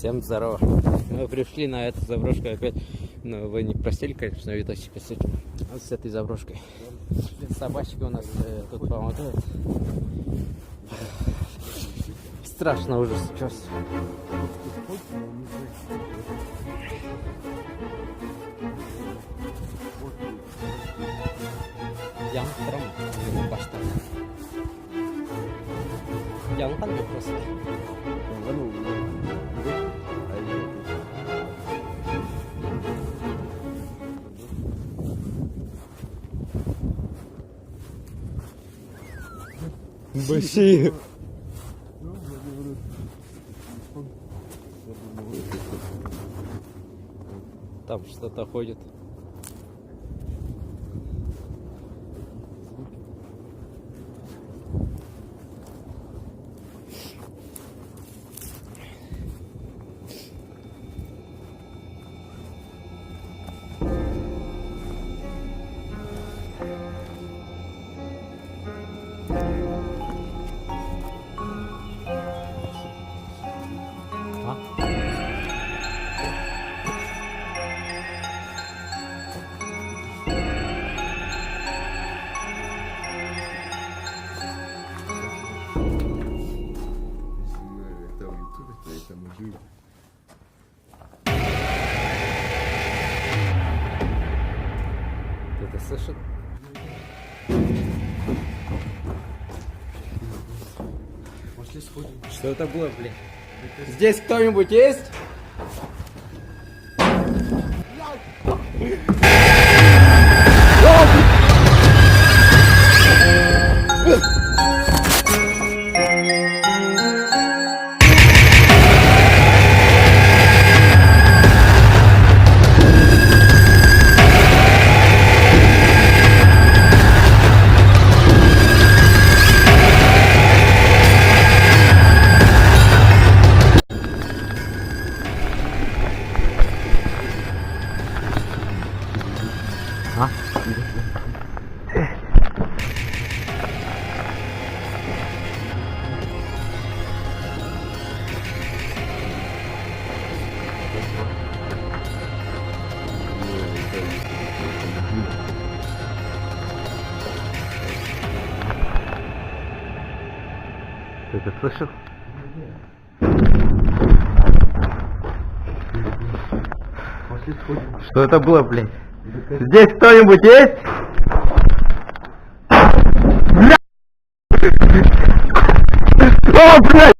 Всем здорово. Мы пришли на эту заброшку опять. Но вы не просили, конечно, видосики с этим. Вот с этой заброшкой. Собачки у нас тут помогают. Страшно уже сейчас. Yanlış başta. Yanlış mı burası? Большие. Там что-то ходит. Ты это слышал? Пошли сходим. Что это было, блин? Здесь кто-нибудь есть? А? Ты это слышал? Пошли сходим. Что это было, блин? Здесь кто-нибудь есть? Бля! О, блядь!